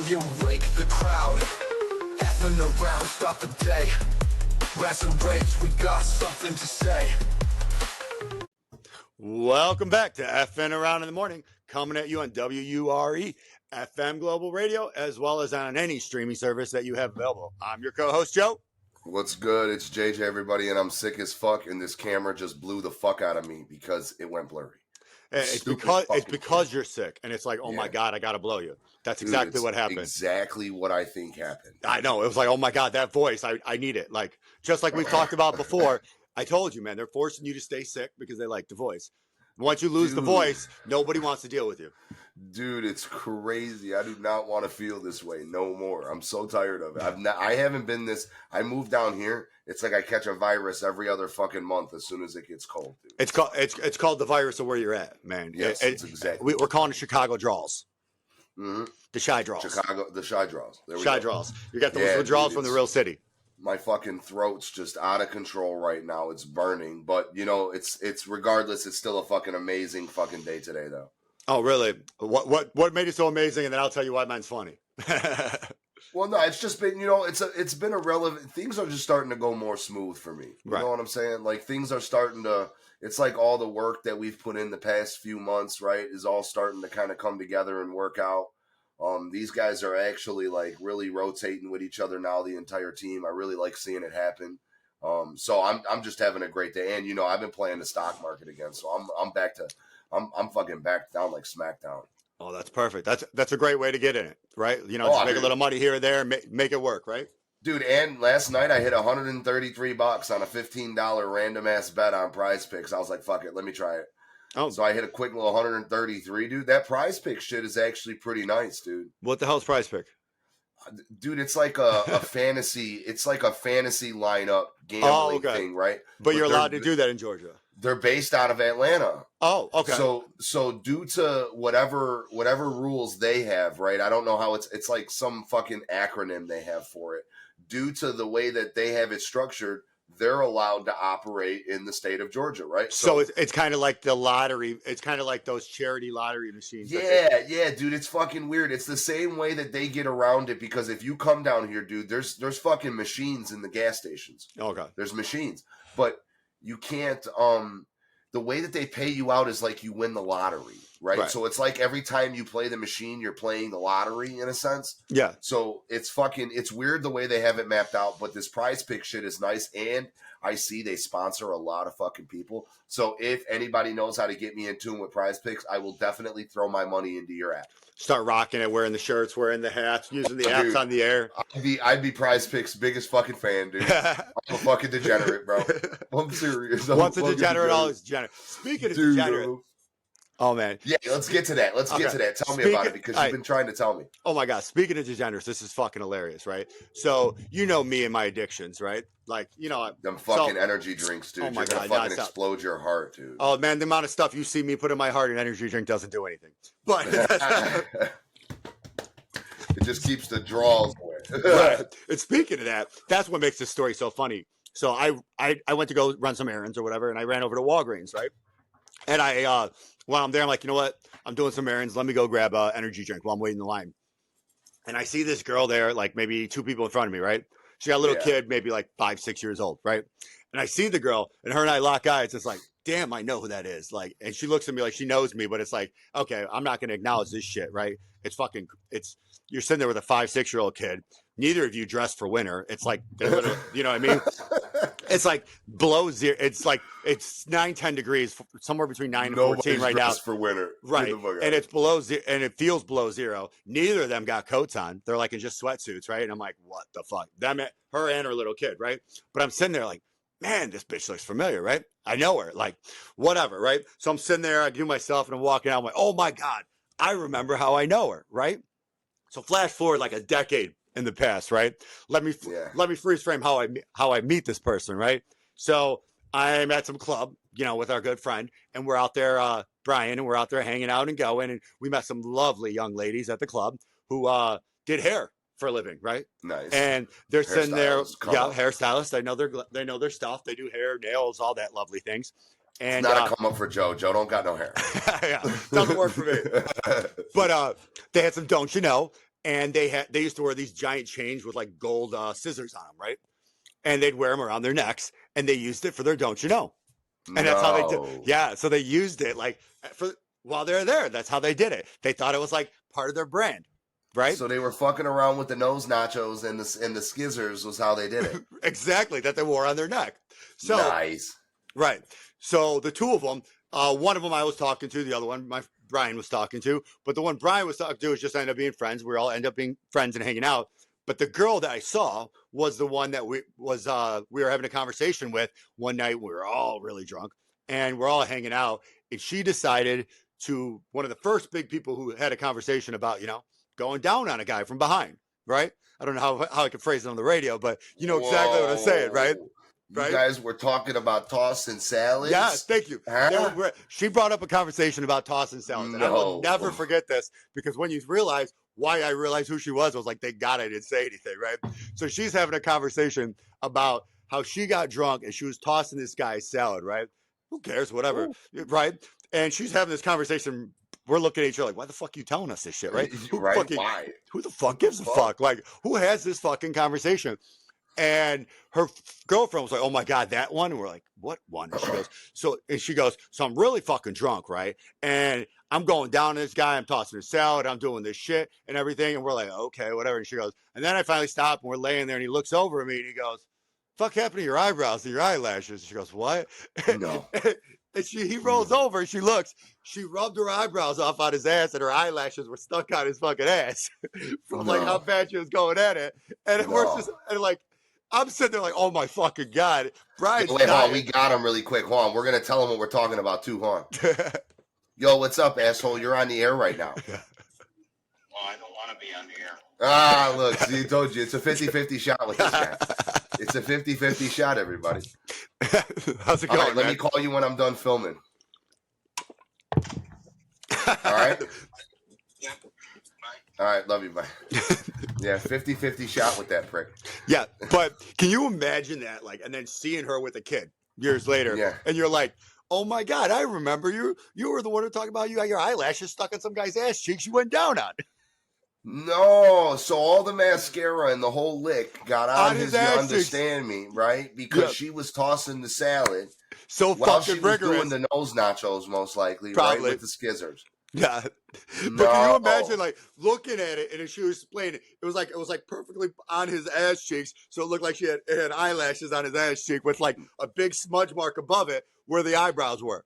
volume, wake the crowd. F'nAround, stop the day. Rats and raves, we got something to say. Welcome back to F'nAround in the morning, coming at you on WURE FM Global Radio, as well as on any streaming service that you have available. I'm your co-host, Joe. What's good? It's JJ, everybody, and I'm sick as fuck, and this camera just blew the fuck out of me because it went blurry. It's because you're sick, and it's like, oh my God, I gotta blow you. That's exactly what happened. Exactly what I think happened. I know. It was like, oh my God, that voice, I need it. Like, just like we talked about before, I told you, man, they're forcing you to stay sick because they like the voice. Once you lose the voice, nobody wants to deal with you. Dude, it's crazy. I do not want to feel this way no more. I'm so tired of it. I haven't been this. I moved down here. It's like I catch a virus every other fucking month as soon as it gets cold, dude. It's called the virus of where you're at, man. Yes, it's exactly. We're calling it Chicago draws. Mm-hmm. The shy draws. The shy draws. Draws. You got those withdrawals from the real city. My fucking throat's just out of control right now. It's burning, but you know, it's regardless. It's still a fucking amazing fucking day today, though. Oh, really? What made it so amazing? And then I'll tell you why mine's funny. Well, no, it's just been, you know, it's been irrelevant. Things are just starting to go more smooth for me. You know what I'm saying? Like things are starting to. It's like all the work that we've put in the past few months, right, is all starting to kind of come together and work out. These guys are actually like really rotating with each other now, the entire team. I really like seeing it happen. So I'm just having a great day. And, you know, I've been playing the stock market again. So I'm fucking back down like SmackDown. Oh, that's perfect. That's a great way to get in it, right? You know, just make a little money here or there, make it work, right? Dude, and last night I hit $133 on a $15 random ass bet on Prize Picks. I was like, fuck it, let me try it. Oh, so I hit a quick little 133, dude. That Prize Pick shit is actually pretty nice, dude. What the hell's Prize Pick? Dude, it's like a fantasy. It's like a fantasy lineup gambling thing, right? But you're allowed to do that in Georgia. They're based out of Atlanta. Oh, okay. So due to whatever rules they have, right? I don't know how it's like some fucking acronym they have for it. Due to the way that they have it structured, they're allowed to operate in the state of Georgia, right? So it's kind of like the lottery. It's kind of like those charity lottery machines. Yeah, dude. It's fucking weird. It's the same way that they get around it because if you come down here, dude, there's fucking machines in the gas stations. Okay. There's machines. But you can't, the way that they pay you out is like you win the lottery, right? So it's like every time you play the machine, you're playing the lottery in a sense. Yeah. So it's weird the way they have it mapped out, but this Prize Pick shit is nice. And I see they sponsor a lot of fucking people. So if anybody knows how to get me in tune with Prize Picks, I will definitely throw my money into your app. Start rocking it, wearing the shirts, wearing the hats, using the apps on the air. I'd be Prize Picks' biggest fucking fan, dude. I'm a fucking degenerate, bro. I'm serious. Once a degenerate, always degenerate. Speaking of degenerate. Oh, man. Yeah, let's get to that. Tell me about it because you've been trying to tell me. Oh, my God. Speaking of degenerates, this is fucking hilarious, right? So, you know me and my addictions, right? Like, you know. Them fucking energy drinks, dude. Oh, my God. You're going to fucking explode your heart, dude. Oh, man, the amount of stuff you see me put in my heart, an energy drink doesn't do anything. But it just keeps the draws away. Right. And speaking of that, that's what makes this story so funny. So I went to go run some errands or whatever, and I ran over to Walgreens, right? And while I'm there, I'm like, you know what? I'm doing some errands. Let me go grab an energy drink while I'm waiting in the line. And I see this girl there, like maybe two people in front of me, right? She got a little kid, maybe like 5, 6 years old, right? And I see the girl, and her and I lock eyes. It's like, damn, I know who that is. Like, and she looks at me like she knows me, but it's like, okay, I'm not going to acknowledge this shit, right? You're sitting there with a 5, 6-year-old kid. Neither of you dressed for winter. It's like, you know what I mean? It's like below zero. It's like, it's 9, 10 degrees, somewhere between 9 and 14 right now. For winter. Right. And it's below zero, and it feels below zero. Neither of them got coats on. They're like in just sweatsuits, right? And I'm like, what the fuck? Her and her little kid, right? But I'm sitting there like, man, this bitch looks familiar, right? I know her, like, whatever, right? So I'm sitting there, I do myself, and I'm walking out, I'm like, oh my God, I remember how I know her, right? So flash forward like a decade in the past, right? Let me freeze frame how I meet this person, right? So I'm at some club, you know, with our good friend, and we're out there, Brian, and we're out there hanging out and going, and we met some lovely young ladies at the club who did hair for a living, right? Nice. And they're sitting there, hairstylists. They know their stuff. They do hair, nails, all that lovely things. And it's not a come up for Joe. Joe don't got no hair. Yeah, doesn't work for me. But they had some don't you know, and they used to wear these giant chains with like gold scissors on them, right? And they'd wear them around their necks, and they used it for their don't you know, and that's how they did. No. Yeah, so they used it like for while they're there. That's how they did it. They thought it was like part of their brand, right? So they were fucking around with the nose nachos and the skizzers was how they did it. Exactly, that they wore on their neck. So Nice. right. So the two of them, one of them I was talking to, the other one Brian was talking to, but the one Brian was talking to was just ended up being friends. We all end up being friends and hanging out. But the girl that I saw was the one that we were having a conversation with one night. We were all really drunk and we're all hanging out. And she decided to, one of the first big people who had a conversation about, going down on a guy from behind, right? I don't know how I can phrase it on the radio, but you know exactly what I'm saying, right? You guys were talking about tossing salads? Yes, thank you. Huh? She brought up a conversation about tossing salads. And I will never forget this, because when you realize why I realized who she was, I was like, thank God I didn't say anything, right? So she's having a conversation about how she got drunk and she was tossing this guy's salad, right? Who cares, whatever, right? And she's having this conversation. We're looking at each other like, why the fuck are you telling us this shit, right? Why? Who the fuck gives a fuck? Like, who has this fucking conversation? And her girlfriend was like, oh my God, that one? And we're like, what one? And she goes, so I'm really fucking drunk, right? And I'm going down on this guy, I'm tossing his salad, I'm doing this shit and everything. And we're like, okay, whatever. And she goes, and then I finally stop and we're laying there and he looks over at me and he goes, fuck happened to your eyebrows and your eyelashes? She goes, what? No. And he rolls over and she looks, she rubbed her eyebrows off on his ass and her eyelashes were stuck on his fucking ass from like how bad she was going at it. And we're just like, I'm sitting there like, oh my fucking God. Brian's wait, hold on, we got him really quick. Hold on, we're going to tell him what we're talking about too. Hold on. Yo, what's up, asshole? You're on the air right now. Well, I don't want to be on the air. Ah, look, see, I told you. It's a 50-50 shot with this guy. It's a 50-50 shot, everybody. How's it going, right, let me call you when I'm done filming. All right? Yeah. All right, love you, bye. Yeah, 50-50 shot with that prick. Yeah, but can you imagine that? Like, and then seeing her with a kid years later, Yeah. And you're like, oh my God, I remember you. You were the one who talked about you got your eyelashes stuck on some guy's ass cheeks you went down on. No, so all the mascara and the whole lick got on his, you understand me, right? Because she was tossing the salad. So while fucking she was rigorous. doing the nose nachos, most likely, Probably. right? With the skizzers. Yeah. But can you imagine like looking at it and she was explaining it was like perfectly on his ass cheeks, so it looked like she had eyelashes on his ass cheek with like a big smudge mark above it where the eyebrows were.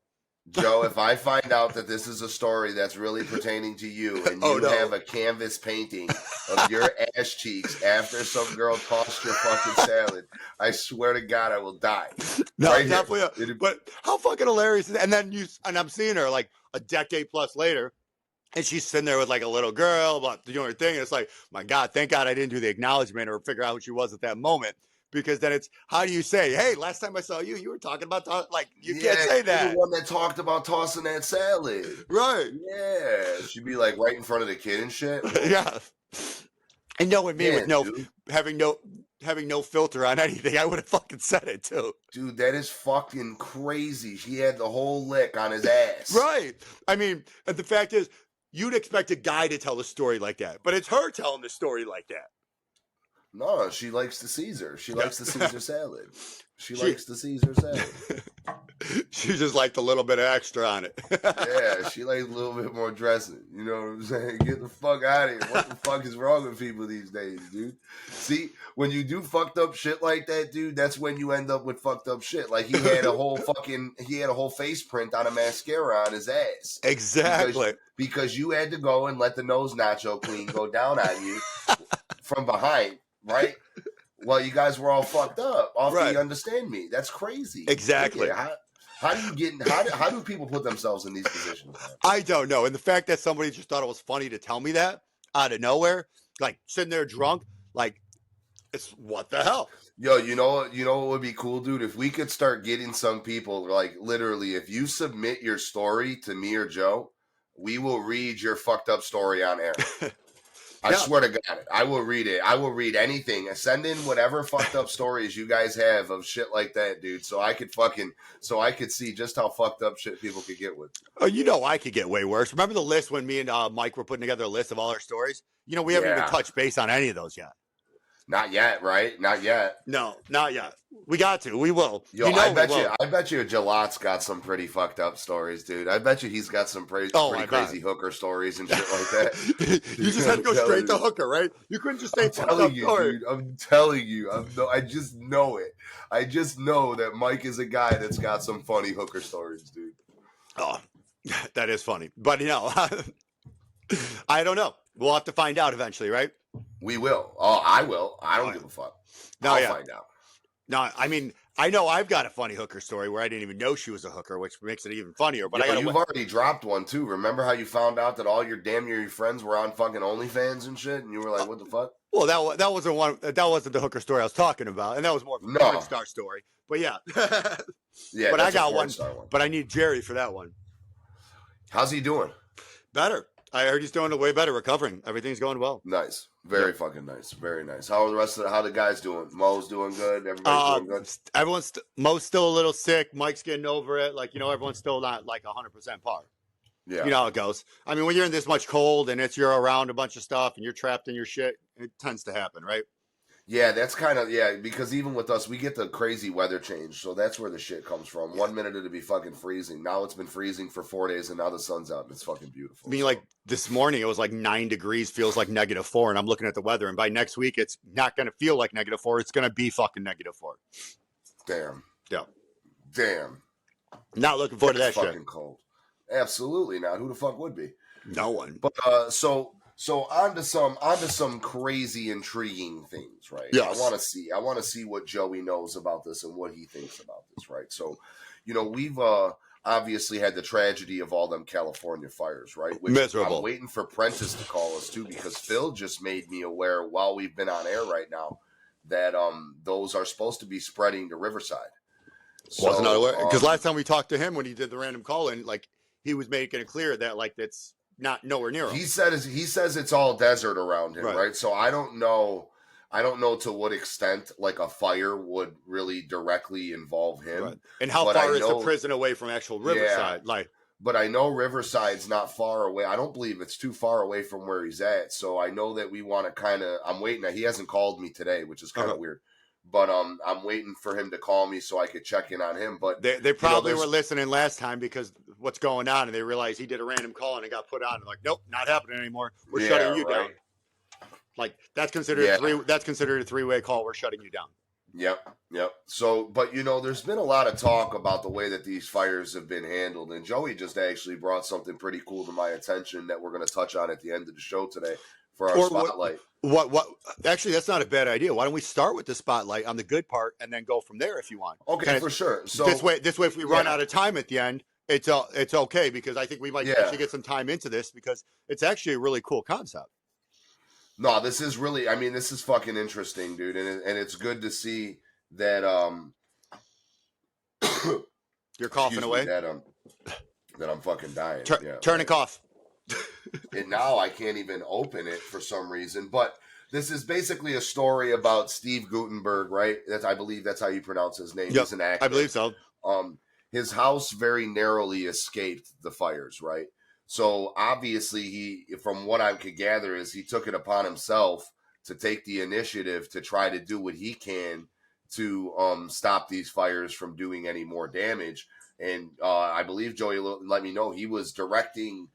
Joe, if I find out that this is a story that's really pertaining to you and you have a canvas painting of your ass cheeks after some girl tossed your fucking salad, I swear to God I will die. No, right definitely. But how fucking hilarious is it? And then I'm seeing her like a decade plus later, and she's sitting there with like a little girl about doing her thing. And it's like, my God, thank God I didn't do the acknowledgement or figure out who she was at that moment. Because then it's, how do you say, hey, last time I saw you, you were talking about, like, you can't say that. You're the one that talked about tossing that salad. Right. Yeah. She'd be like right in front of the kid and shit. Yeah. And knowing me with having no filter on anything, I would have fucking said it too. Dude, that is fucking crazy. She had the whole lick on his ass. Right. I mean, the fact is, you'd expect a guy to tell a story like that, but it's her telling the story like that. No, she likes the Caesar. She likes the Caesar salad. She likes the Caesar salad. She just liked a little bit of extra on it. Yeah, she likes a little bit more dressing. You know what I'm saying? Get the fuck out of here. What the fuck is wrong with people these days, dude? See, when you do fucked up shit like that, dude, that's when you end up with fucked up shit. Like he had a whole face print on a mascara on his ass. Exactly. Because you had to go and let the nose nacho queen go down on you from behind. Right? Well, you guys were all fucked up. Do you understand me? That's crazy. Exactly. How do you get in, how do people put themselves in these positions? Man? I don't know. And the fact that somebody just thought it was funny to tell me that out of nowhere, like sitting there drunk, like it's what the hell? Yo, you know what would be cool, dude? If we could start getting some people, like literally, if you submit your story to me or Joe, we will read your fucked up story on air. I swear to God, I will read it. I will read anything. Send in whatever fucked up stories you guys have of shit like that, dude. So I could see just how fucked up shit people could get with. Oh, you know, I could get way worse. Remember the list when me and Mike were putting together a list of all our stories? You know, we haven't even touched base on any of those yet. Not yet, right? Not yet. No, not yet. We got to. We will. Yo, I bet you Jalot's got some pretty fucked up stories, dude. I bet you he's got some pretty crazy hooker stories and shit like that. You just had to go straight to hooker, right? You couldn't just say I'm telling you, dude. I'm telling you. I just know it. I just know that Mike is a guy that's got some funny hooker stories, dude. Oh, that is funny. But, you know, I don't know. We'll have to find out eventually, right? We will. Oh, I will. I don't give a fuck. I'll find out. No, I mean, I know I've got a funny hooker story where I didn't even know she was a hooker, which makes it even funnier. But you've already dropped one too. Remember how you found out that all your damn near your friends were on fucking OnlyFans and shit, and you were like, "What the fuck?" Well, that wasn't one. That wasn't the hooker story I was talking about, and that was more of a porn star story. But yeah, yeah. But I got one. But I need Jerry for that one. How's he doing? Better. I heard he's doing way better, recovering. Everything's going well. Nice. Very fucking nice. Very nice. How are how the guys doing? Mo's doing good. Everybody's doing good. Mo's still a little sick. Mike's getting over it. Like, you know, everyone's still not like 100% par. Yeah. You know how it goes. I mean, when you're in this much cold and you're around a bunch of stuff and you're trapped in your shit, it tends to happen, right? Yeah, that's kind of, because even with us, we get the crazy weather change. So that's where the shit comes from. 1 minute it'll be fucking freezing. Now it's been freezing for 4 days and now the sun's out and it's fucking beautiful. I mean, like this morning, it was like 9 degrees, feels like -4. And I'm looking at the weather. And by next week, it's not going to feel like -4. It's going to be fucking -4. Damn. Yeah. Damn. Not looking forward to that fucking shit. Cold. Absolutely not. Who the fuck would be? No one. But So onto some crazy intriguing things, right? Yes. I want to see what Joey knows about this and what he thinks about this, right? So, you know, we've obviously had the tragedy of all them California fires, right? Which miserable. I'm waiting for Prentice to call us too, because Phil just made me aware while we've been on air right now that those are supposed to be spreading to Riverside. Wasn't not aware, because last time we talked to him when he did the random call in, like he was making it clear that like it's not nowhere near him. He says it's all desert around him, right? So I don't know to what extent like a fire would really directly involve him. Right. And how far is the prison away from actual Riverside? Yeah, but I know Riverside's not far away. I don't believe it's too far away from where he's at. So I know that we want to I'm waiting. He hasn't called me today, which is kind of weird. But I'm waiting for him to call me so I could check in on him. But they probably were listening last time because what's going on, and they realized he did a random call and it got put on. And like, nope, not happening anymore. We're shutting you down. Like that's considered a three-way call. We're shutting you down. Yep. So, but you know, there's been a lot of talk about the way that these fires have been handled, and Joey just actually brought something pretty cool to my attention that we're going to touch on at the end of the show today for our spotlight. What? Actually, that's not a bad idea. Why don't we start with the spotlight on the good part and then go from there if you want? Okay, for sure. So this way, if we run out of time at the end, it's okay because I think we might actually get some time into this because it's actually a really cool concept. No, this is really. I mean, this is fucking interesting, dude, and it's good to see that. You're coughing away. That I'm fucking dying. Turn and cough. And now I can't even open it for some reason. But this is basically a story about Steve Guttenberg, right? I believe that's how you pronounce his name. Yep, he's an actor. I believe so. His house very narrowly escaped the fires, right? So obviously he, from what I could gather, is he took it upon himself to take the initiative to try to do what he can to stop these fires from doing any more damage. And I believe Joey let me know he was directing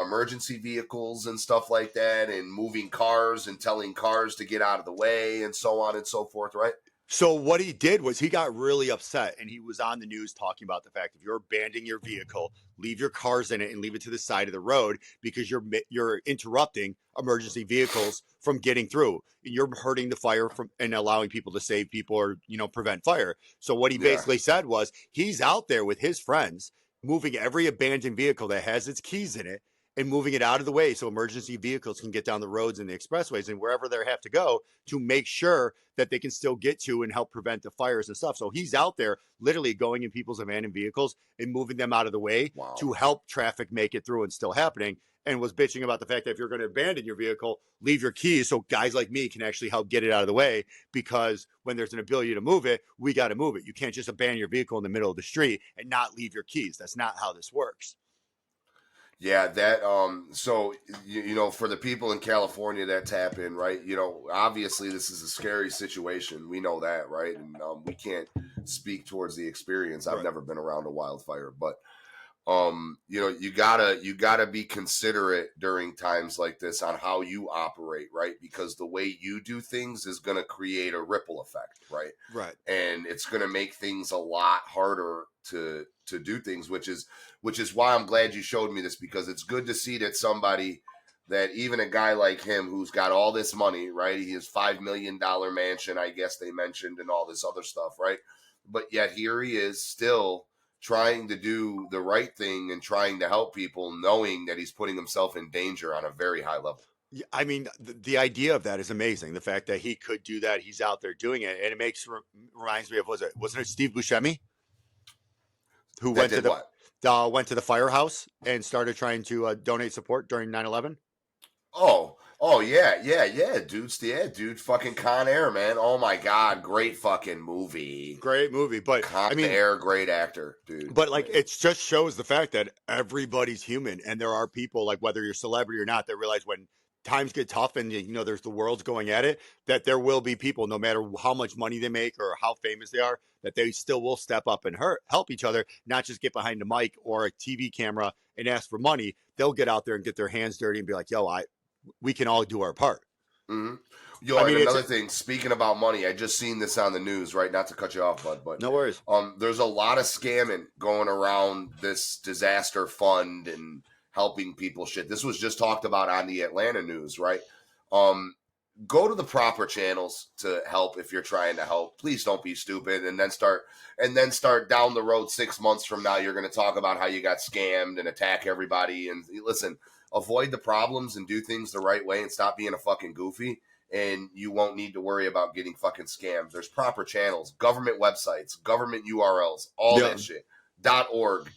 emergency vehicles and stuff like that and moving cars and telling cars to get out of the way and so on and so forth, right? So what he did was he got really upset and he was on the news talking about the fact if you're abandoning your vehicle, leave your cars in it and leave it to the side of the road because you're interrupting emergency vehicles from getting through. You're hurting the fire and allowing people to save people or, prevent fire. So what he basically said was he's out there with his friends moving every abandoned vehicle that has its keys in it and moving it out of the way so emergency vehicles can get down the roads and the expressways and wherever they have to go to make sure that they can still get to and help prevent the fires and stuff. So he's out there literally going in people's abandoned vehicles and moving them out of the way to help traffic make it through and still happening. and was bitching about the fact that if you're going to abandon your vehicle, leave your keys so guys like me can actually help get it out of the way, because when there's an ability to move it, we got to move it. You can't just abandon your vehicle in the middle of the street and not leave your keys. That's not how this works. Yeah, that so you know, for the people in California that tap in, right? You know, obviously this is a scary situation. We know that, right? And we can't speak towards the experience. I've Right. never been around a wildfire, but you know, you gotta be considerate during times like this on how you operate, right? Because the way you do things is gonna create a ripple effect, right? Right. And it's gonna make things a lot harder to do things, which is why I'm glad you showed me this, because it's good to see that somebody, that even a guy like him who's got all this money, right? He has $5 million mansion, I guess they mentioned, and all this other stuff, right? But yet here he is still trying to do the right thing and trying to help people, knowing that he's putting himself in danger on a very high level. Yeah, I mean, the idea of that is amazing. The fact that he could do that, he's out there doing it, and it reminds me of, wasn't it Steve Buscemi who That did what? went to the firehouse and started trying to donate support during 9/11? Oh yeah, dude, fucking Con Air, man. Oh my God, great fucking movie. Great movie, but Con Air, great actor, dude. But like, it just shows the fact that everybody's human, and there are people, like, whether you're a celebrity or not, that realize when times get tough and you know there's the world's going at it, that there will be people, no matter how much money they make or how famous they are, that they still will step up and help each other, not just get behind a mic or a TV camera and ask for money. They'll get out there and get their hands dirty and be like, "Yo, we can all do our part." Mm-hmm. Yo, I mean, and another thing, speaking about money, I just seen this on the news, right? Not to cut you off, bud, but no worries. There's a lot of scamming going around this disaster fund and helping people shit. This was just talked about on the Atlanta news, right? Go to the proper channels to help if you're trying to help. Please don't be stupid and then start down the road 6 months from now. You're going to talk about how you got scammed and attack everybody. And listen, avoid the problems and do things the right way and stop being a fucking goofy, and you won't need to worry about getting fucking scammed. There's proper channels, government websites, government URLs, all that shit. .org,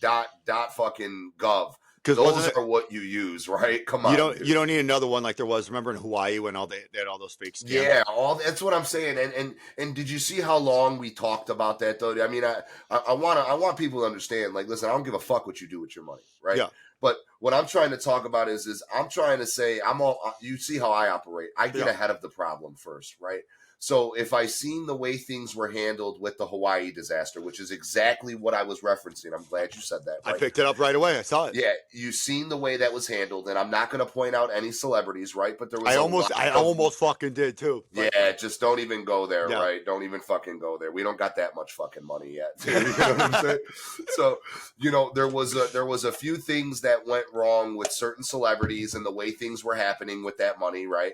fucking gov. Those are what you use, right? Come on. You don't need another one like there was. Remember in Hawaii when they had all those fake scams? Yeah, that's what I'm saying. And did you see how long we talked about that though? I mean, I want people to understand. Like, listen, I don't give a fuck what you do with your money, right? Yeah. But what I'm trying to talk about is I'm trying to say you see how I operate. I get ahead of the problem first, right? So if I seen the way things were handled with the Hawaii disaster, which is exactly what I was referencing, I'm glad you said that. Right? I picked it up right away. I saw it. Yeah, you seen the way that was handled, and I'm not going to point out any celebrities, right? But there was I almost fucking did too. But yeah, just don't even go there, right? Don't even fucking go there. We don't got that much fucking money yet. You know what I'm saying? So, you know, there was a few things that went wrong with certain celebrities and the way things were happening with that money, right?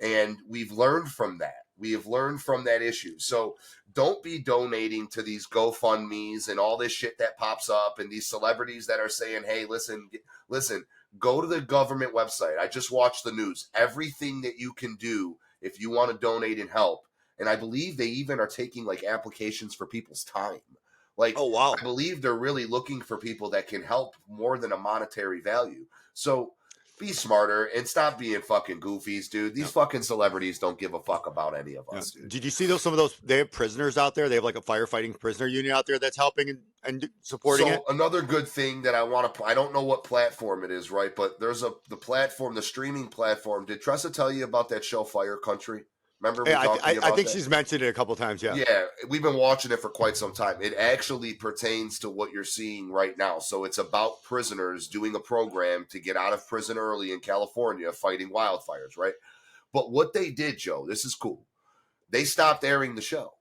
And we've learned from that. We have learned from that issue. So don't be donating to these GoFundMes and all this shit that pops up and these celebrities that are saying, hey, listen, go to the government website. I just watched the news. Everything that you can do if you want to donate and help. And I believe they even are taking like applications for people's time. Like, oh, wow. I believe they're really looking for people that can help more than a monetary value. So be smarter and stop being fucking goofies, dude. These fucking celebrities don't give a fuck about any of us. Dude. Did you see some of those? They have prisoners out there. They have like a firefighting prisoner union out there that's helping and supporting it. Another good thing that I want to, I don't know what platform it is, right? But there's the streaming platform. Did Tressa tell you about that show Fire Country? Remember we talked about I think that? She's mentioned it a couple times, yeah. Yeah, we've been watching it for quite some time. It actually pertains to what you're seeing right now. So it's about prisoners doing a program to get out of prison early in California fighting wildfires, right? But what they did, Joe, this is cool. They stopped airing the show.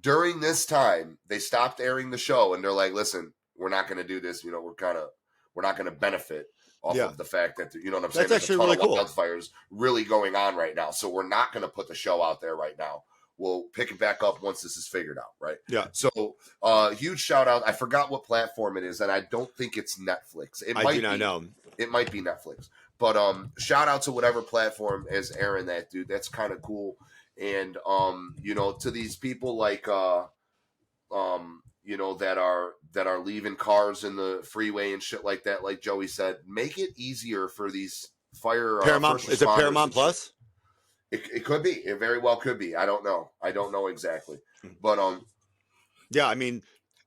During this time, they stopped airing the show, and they're like, listen, we're not going to do this. You know, we're not going to benefit off of the fact that, you know what I'm saying? That's actually really cool. Wildfires really going on right now. So we're not going to put the show out there right now. We'll pick it back up once this is figured out, right? Yeah. So huge shout out. I forgot what platform it is, and I don't think it's Netflix. I do not know. It might be Netflix. But shout out to whatever platform is airing that, dude. That's kind of cool. And you know, to these people like that are leaving cars in the freeway and shit like that. Like Joey said, make it easier for these Paramount, first is it responders Paramount and shit. Plus? It could be. It very well could be. I don't know exactly. But Yeah, I mean,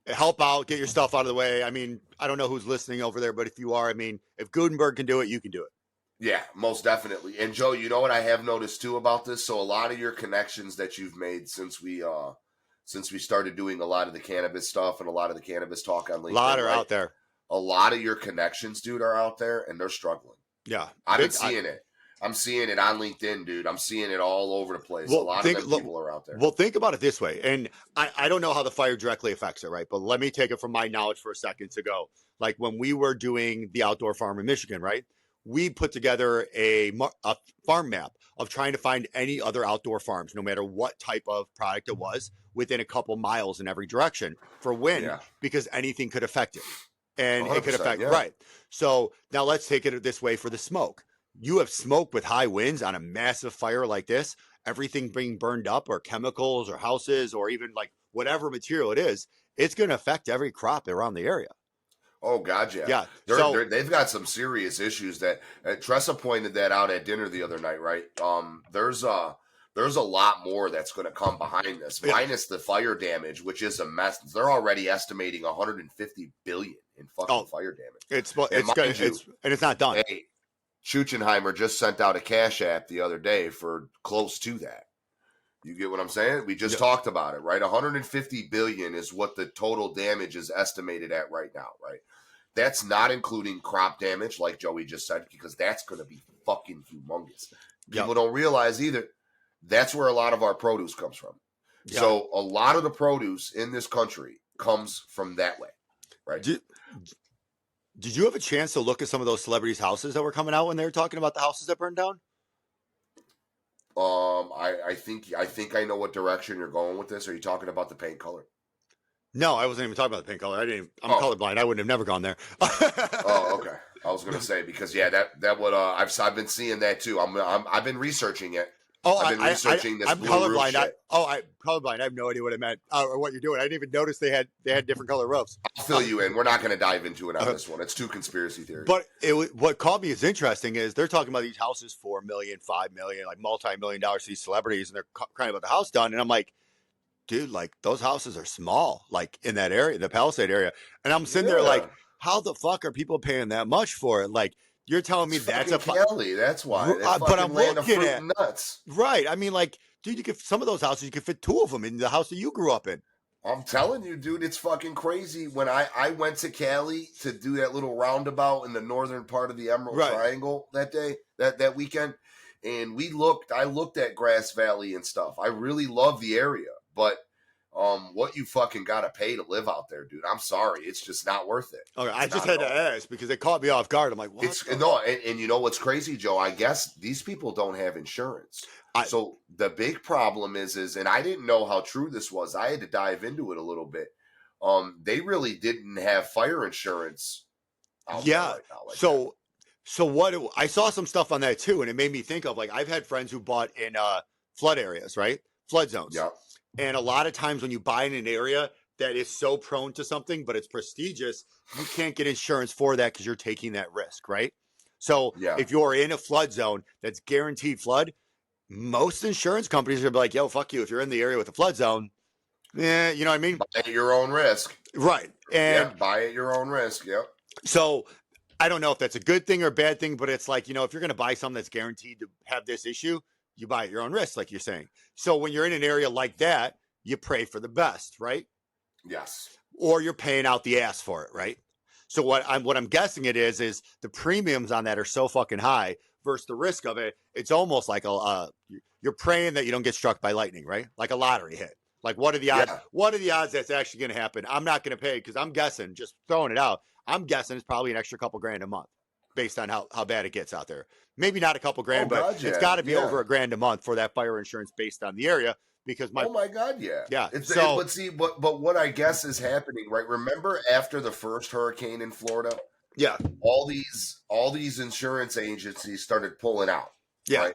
help out, get your stuff out of the way. I mean, I don't know who's listening over there, but if you are, I mean, if Gutenberg can do it, you can do it. yeah, most definitely. And Joe, you know what I have noticed too about this? So a lot of your connections that you've made since we started doing a lot of the cannabis stuff and a lot of the cannabis talk on LinkedIn. A lot are right? out there. A lot of your connections, dude, are out there and they're struggling. Yeah. I've been seeing it. I'm seeing it on LinkedIn, dude. I'm seeing it all over the place. Well, a lot of them people are out there. Well, think about it this way. And I don't know how the fire directly affects it, right? But let me take it from my knowledge for a second to go. Like when we were doing the outdoor farm in Michigan, right? We put together a farm map of trying to find any other outdoor farms, no matter what type of product it was, within a couple miles in every direction for wind, because anything could affect it. And it could affect, right. So now let's take it this way for the smoke. You have smoke with high winds on a massive fire like this, everything being burned up or chemicals or houses or even like whatever material it is, it's going to affect every crop around the area. Oh, God, yeah. Yeah. They've got some serious issues that Tressa pointed that out at dinner the other night, right? There's a lot more that's going to come behind this, minus the fire damage, which is a mess. They're already estimating 150 billion in fucking fire damage. And it's not done. Hey, Schuchenheimer just sent out a cash app the other day for close to that. You get what I'm saying? We just talked about it, right? 150 billion is what the total damage is estimated at right now, right? That's not including crop damage, like Joey just said, because that's going to be fucking humongous. People don't realize either. That's where a lot of our produce comes from. Yeah. So a lot of the produce in this country comes from that way, right? Did you have a chance to look at some of those celebrities' houses that were coming out when they were talking about the houses that burned down? I think I know what direction you're going with this. Are you talking about the paint color? No, I wasn't even talking about the paint color. I'm colorblind. I wouldn't have never gone there. Oh, okay. I was gonna say because that would I've been seeing that too. I've been researching it. Oh, I've been researching this. I'm colorblind. I'm colorblind. I have no idea what it meant or what you're doing. I didn't even notice they had different color roofs. I'll fill you in. We're not going to dive into it on this one. It's too conspiracy theory. But what caught me is interesting is they're talking about these houses, $4 million, $5 million, like multi-million dollars to these celebrities, and they're crying about the house done. And I'm like, dude, like those houses are small, like in that area, the Palisade area. And I'm sitting there like, how the fuck are people paying that much for it? Like, you're telling me that's a Kelly. That's why. But I'm looking at nuts. Right. I mean, like, dude, you could some of those houses you could fit two of them in the house that you grew up in. I'm telling you, dude, it's fucking crazy. When I went to Cali to do that little roundabout in the northern part of the Emerald Triangle that day, that weekend, and I looked at Grass Valley and stuff. I really love the area, but what you fucking gotta pay to live out there, dude. I'm sorry, it's just not worth it. Okay, I just had to ask because it caught me off guard. I'm like, what? And you know what's crazy, Joe? I guess these people don't have insurance. So the big problem is, and I didn't know how true this was. I had to dive into it a little bit. They really didn't have fire insurance. Yeah. So what? I saw some stuff on that too, and it made me think of like I've had friends who bought in flood areas, right? Flood zones. Yeah. And a lot of times when you buy in an area that is so prone to something, but it's prestigious, you can't get insurance for that because you're taking that risk, right? So if you're in a flood zone that's guaranteed flood, most insurance companies are like, yo, fuck you. If you're in the area with a flood zone, you know what I mean? Buy at your own risk. Right. And buy at your own risk. Yep. So I don't know if that's a good thing or a bad thing, but it's like, you know, if you're going to buy something that's guaranteed to have this issue, you buy at your own risk, like you're saying. So when you're in an area like that, you pray for the best, right? Yes. Or you're paying out the ass for it, right? So what I'm guessing it is the premiums on that are so fucking high versus the risk of it. It's almost like you're praying that you don't get struck by lightning, right? Like a lottery hit. Like what are the odds? Yeah. What are the odds that's actually going to happen? I'm not going to pay because I'm guessing, just throwing it out. I'm guessing it's probably an extra couple grand a month based on how bad it gets out there. Maybe not a couple grand, but it's got to be over $1,000 a month for that fire insurance based on the area. Because oh my God, yeah. But what I guess is happening, right? Remember after the first hurricane in Florida? Yeah. All these insurance agencies started pulling out. Yeah. Right?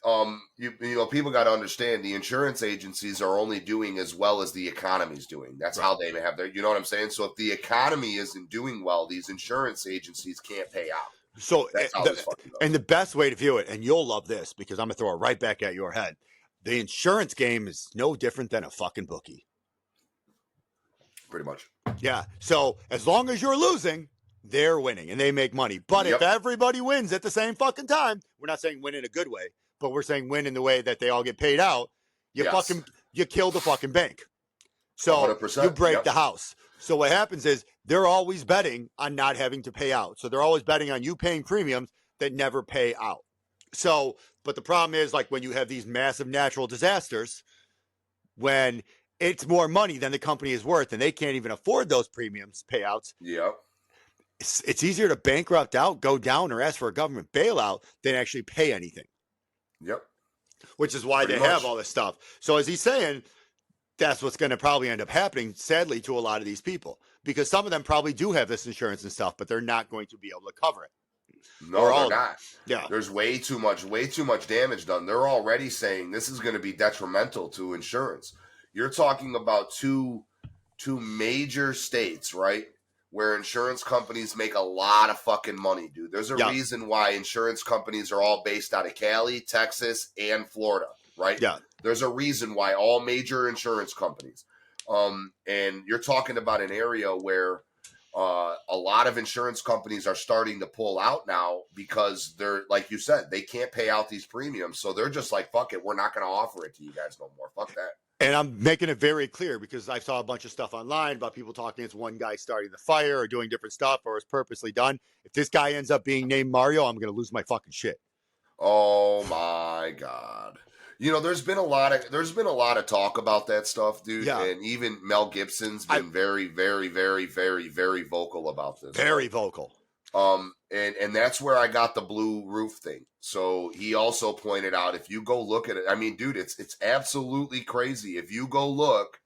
you know, people got to understand the insurance agencies are only doing as well as the economy's doing. That's Right. how they have their, you know what I'm saying? So if the economy isn't doing well, these insurance agencies can't pay out. So, That's how this fucking goes. and the best way to view it, and you'll love this because I'm gonna throw it right back at your head. The insurance game is no different than a fucking bookie. Pretty much. Yeah. So as long as you're losing, they're winning and they make money. But if everybody wins at the same fucking time, we're not saying win in a good way, but we're saying win in the way that they all get paid out. You you kill the fucking bank. So 100%, you break the house. So what happens is they're always betting on not having to pay out. So they're always betting on you paying premiums that never pay out. So, but the problem is, like, when you have these massive natural disasters, when it's more money than the company is worth and they can't even afford those premiums payouts. Yep. It's easier to bankrupt out, go down, or ask for a government bailout than actually pay anything. Yep. Which is why they have all this stuff. So as he's saying, that's what's going to probably end up happening, sadly, to a lot of these people, because some of them probably do have this insurance and stuff, but they're not going to be able to cover it. No, they're not. Yeah. There's way too much damage done. They're already saying this is going to be detrimental to insurance. You're talking about two major states, right? Where insurance companies make a lot of fucking money, dude. There's a reason why insurance companies are all based out of Cali, Texas, and Florida, right? Yeah. There's a reason why all major insurance companies. And you're talking about an area where a lot of insurance companies are starting to pull out now because they're, like you said, they can't pay out these premiums. So they're just like, fuck it, we're not going to offer it to you guys no more. Fuck that. And I'm making it very clear because I saw a bunch of stuff online about people talking it's one guy starting the fire or doing different stuff or it's purposely done. If this guy ends up being named Mario, I'm going to lose my fucking shit. Oh my God. You know, there's been a lot of talk about that stuff, dude. Yeah. And even Mel Gibson's been very, very, very, very, very vocal about this. Very vocal. And that's where I got the blue roof thing. So he also pointed out, if you go look at it, I mean, dude, it's absolutely crazy. If you go look,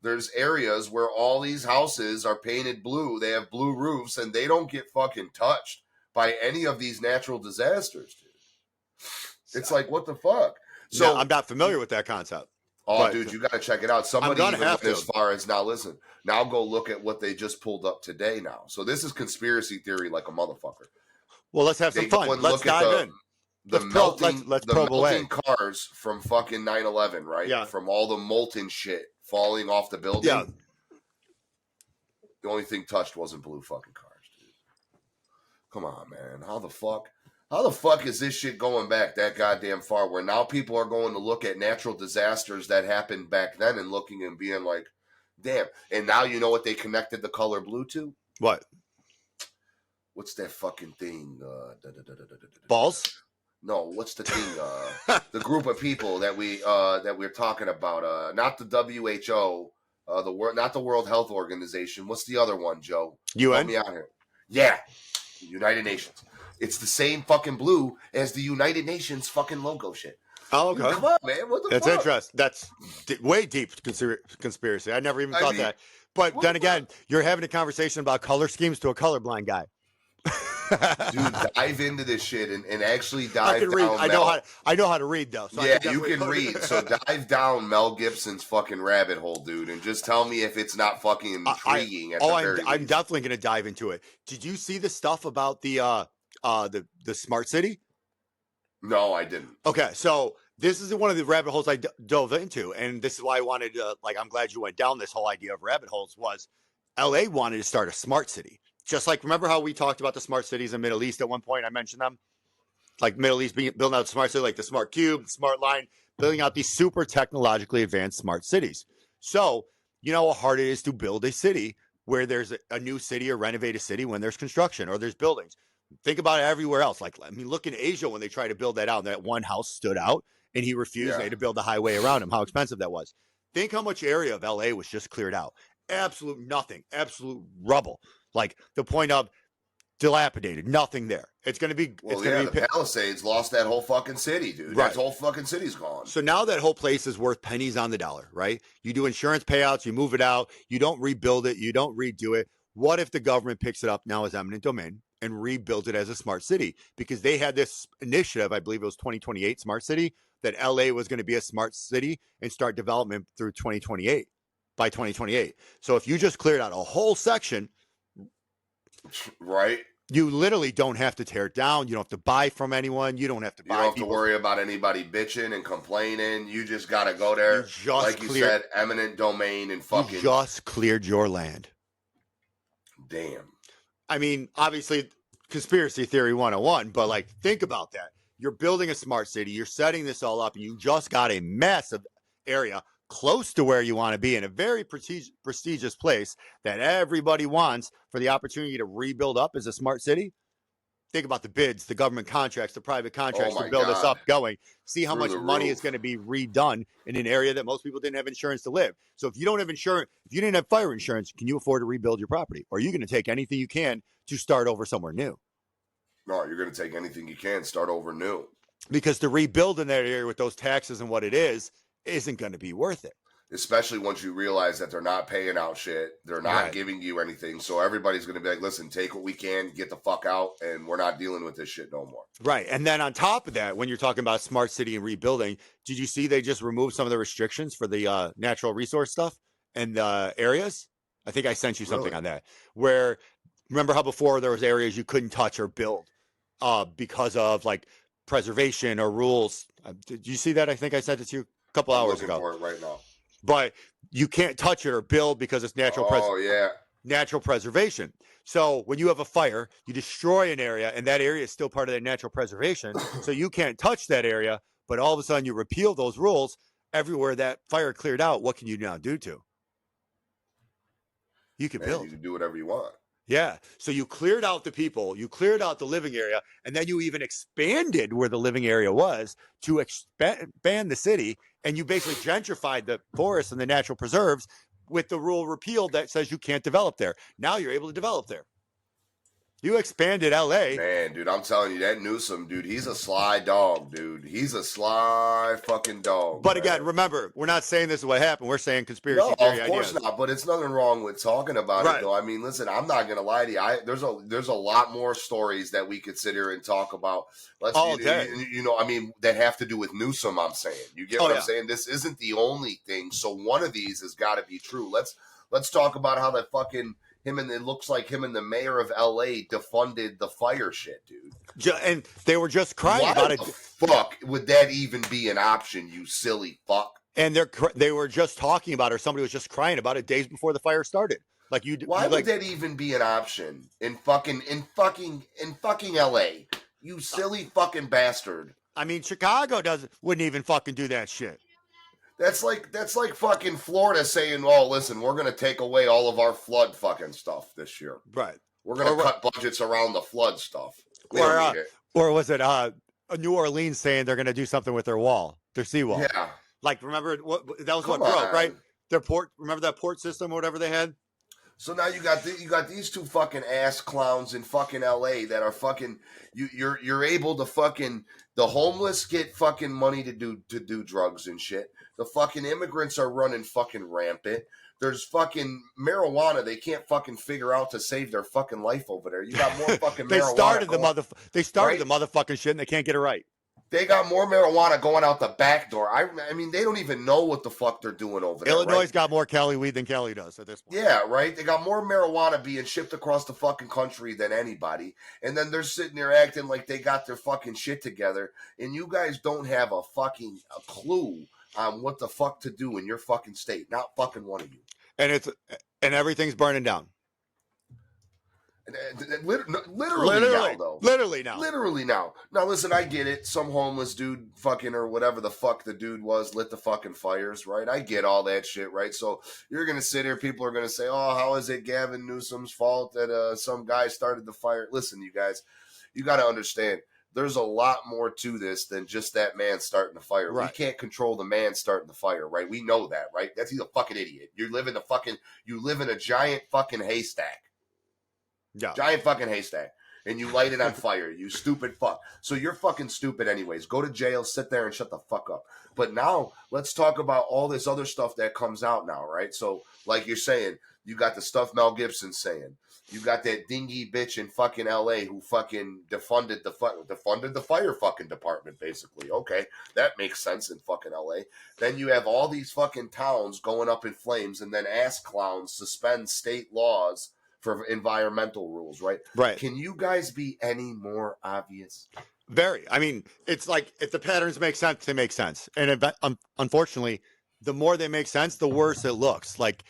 there's areas where all these houses are painted blue. They have blue roofs and they don't get fucking touched by any of these natural disasters, dude. It's like, what the fuck? So no, I'm not familiar with that concept. Oh, dude, you got to check it out. Somebody even went as far as, now listen, now go look at what they just pulled up today now. So this is conspiracy theory like a motherfucker. Well, let's have some fun. Let's dive in. Let's probe away. Cars from fucking 9/11, right? Yeah. From all the molten shit falling off the building. Yeah. The only thing touched wasn't blue fucking cars, dude. Come on, man. How the fuck is this shit going back that goddamn far, where now people are going to look at natural disasters that happened back then and looking and being like, damn. And now you know what they connected the color blue to? What? What's that fucking thing? Balls? No, what's the thing? The group of people that we're talking about. Not the WHO, not the World Health Organization. What's the other one, Joe? UN? Help me out here. Yeah. United Nations. It's the same fucking blue as the United Nations fucking logo shit. Oh, okay. Dude, come on, man. What the fuck? That's interesting. That's way deep conspiracy. I never even thought that. But then again, you're having a conversation about color schemes to a colorblind guy. Dude, dive into this shit and actually dive I can read. I know how to read though. So yeah, you can read. So dive down Mel Gibson's fucking rabbit hole, dude, and just tell me if it's not fucking intriguing. I'm definitely going to dive into it. Did you see the stuff about the smart city? No, I didn't. Okay, so this is one of the rabbit holes I dove into, and this is why I wanted to, I'm glad you went down this whole idea of rabbit holes, was LA wanted to start a smart city. Just like, remember how we talked about the smart cities in the Middle East at one point? I mentioned them. Like Middle East building out smart city, like the smart cube, the smart line, building out these super technologically advanced smart cities. So, you know how hard it is to build a city where there's a new city or renovate a city when there's construction or there's buildings. Think about it everywhere else. Like, I mean, look in Asia when they tried to build that out, and that one house stood out and he refused. They had to build a highway around him, how expensive that was. Think how much area of LA was just cleared out. Absolute nothing, absolute rubble. Like the point of dilapidated, nothing there. It's going to be. Well, the Palisades lost that whole fucking city, dude. Right. That whole fucking city's gone. So now that whole place is worth pennies on the dollar, right? You do insurance payouts, you move it out, you don't rebuild it, you don't redo it. What if the government picks it up now as eminent domain, and rebuild it as a smart city, because they had this initiative, I believe it was 2028 smart city, that LA was going to be a smart city and start development through 2028 by 2028. So if you just cleared out a whole section, right, you literally don't have to tear it down. You don't have to buy from anyone. You don't have to buy. You don't have to worry about anybody bitching and complaining. You just got to go there. Like you said, eminent domain and fucking. You just cleared your land. Damn. I mean, obviously, conspiracy theory 101, but like, think about that. You're building a smart city. You're setting this all up, and you just got a massive area close to where you want to be in a very prestigious place that everybody wants for the opportunity to rebuild up as a smart city. Think about the bids, the government contracts, the private contracts to build this up going. See how much money is going to be redone in an area that most people didn't have insurance to live. So if you don't have insurance, if you didn't have fire insurance, can you afford to rebuild your property? Or are you going to take anything you can to start over somewhere new? No, you're going to take anything you can, start over new. Because to rebuild in that area with those taxes and what it is isn't going to be worth it. Especially once you realize that they're not paying out shit. They're not giving you anything. So everybody's going to be like, listen, take what we can, get the fuck out, and we're not dealing with this shit no more. Right. And then on top of that, when you're talking about smart city and rebuilding, did you see they just removed some of the restrictions for the natural resource stuff and areas? I think I sent you something on that. Where, remember how before there was areas you couldn't touch or build because of like preservation or rules? Did you see that? I think I sent it to you a couple hours ago. I'm looking for it right now. But you can't touch it or build because it's natural natural preservation. So when you have a fire, you destroy an area, and that area is still part of that natural preservation. So you can't touch that area, but all of a sudden you repeal those rules. Everywhere that fire cleared out, what can you now do to? You can build. You can do whatever you want. Yeah. So you cleared out the people, you cleared out the living area, and then you even expanded where the living area was to expand the city. And you basically gentrified the forests and the natural preserves with the rule repealed that says you can't develop there. Now you're able to develop there. You expanded LA. Man, dude, I'm telling you, that Newsom, dude, he's a sly dog, dude. He's a sly fucking dog. But again, remember, we're not saying this is what happened. We're saying conspiracy theory of course ideas. Not. But it's nothing wrong with talking about it, though. I mean, listen, I'm not gonna lie to you. There's a lot more stories that we could sit here and talk about. I mean, that have to do with Newsom. I'm saying, you get what I'm saying. This isn't the only thing. So one of these has got to be true. Let's talk about how that fucking. It looks like him and the mayor of LA defunded the fire shit, dude. And they were just crying about it. Why the fuck would that even be an option, you silly fuck? And they were just talking about it, or somebody was just crying about it days before the fire started. Why would that even be an option in fucking LA? You silly fucking bastard. I mean, Chicago wouldn't even fucking do that shit. That's like fucking Florida saying, "Oh, listen, we're gonna take away all of our flood fucking stuff this year. Right. We're gonna cut budgets around the flood stuff." Or was it New Orleans saying they're gonna do something with their wall, their seawall? Yeah. Like, remember that was what broke, right? Their port. Remember that port system or whatever they had. So now you got these two fucking ass clowns in fucking LA that are fucking you're able to fucking the homeless get fucking money to do drugs and shit. The fucking immigrants are running fucking rampant. There's fucking marijuana they can't fucking figure out to save their fucking life over there. You got more fucking They marijuana. They started the motherfucking shit and they can't get it right. They got more marijuana going out the back door. I mean, they don't even know what the fuck they're doing over there. Illinois got more Cali weed than Cali does at this point. Yeah, right? They got more marijuana being shipped across the fucking country than anybody. And then they're sitting there acting like they got their fucking shit together. And you guys don't have a clue on what the fuck to do in your fucking state. Not fucking one of you. And everything's burning down. Literally now. Now listen, I get it. Some homeless dude fucking or whatever the fuck the dude was lit the fucking fires, right? I get all that shit, right? So you're gonna sit here, people are gonna say, "Oh, how is it Gavin Newsom's fault that some guy started the fire?" Listen, you guys, you got to understand. There's a lot more to this than just that man starting the fire. Right. We can't control the man starting the fire, right? We know that, right? He's a fucking idiot. You live in a giant fucking haystack. Yeah. Giant fucking haystack. And you light it on fire, you stupid fuck. So you're fucking stupid anyways. Go to jail, sit there and shut the fuck up. But now let's talk about all this other stuff that comes out now, right? So, like you're saying, you got the stuff Mel Gibson's saying. You got that dingy bitch in fucking LA who fucking defunded the fire fucking department, basically. Okay, that makes sense in fucking LA. Then you have all these fucking towns going up in flames, and then ass clowns suspend state laws for environmental rules, right? Right. Can you guys be any more obvious? Very. I mean, it's like if the patterns make sense, they make sense. And unfortunately, the more they make sense, the worse it looks. Like,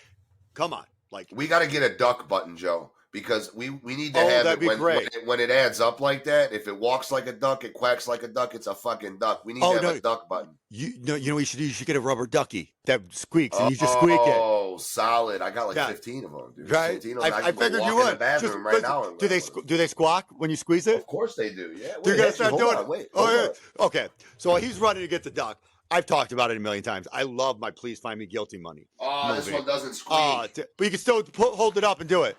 come on. Like, we got to get a duck button, Joe, because we need to have that'd it be when it adds up like that. If it walks like a duck, it quacks like a duck, it's a fucking duck. We need to have a duck button. You know, you should get a rubber ducky that squeaks, and you just squeak it. Oh, solid! I got like 15 of them, dude. Right? 15 of them. I figured you would. In the bathroom right now. Do they squawk when you squeeze it? Of course they do. Yeah. You're gonna start doing it. Wait. Okay. So he's running to get the duck. I've talked about it a million times. I love my "Please Find Me Guilty" money. Oh, movie. This one doesn't squeak. But you can still hold it up and do it.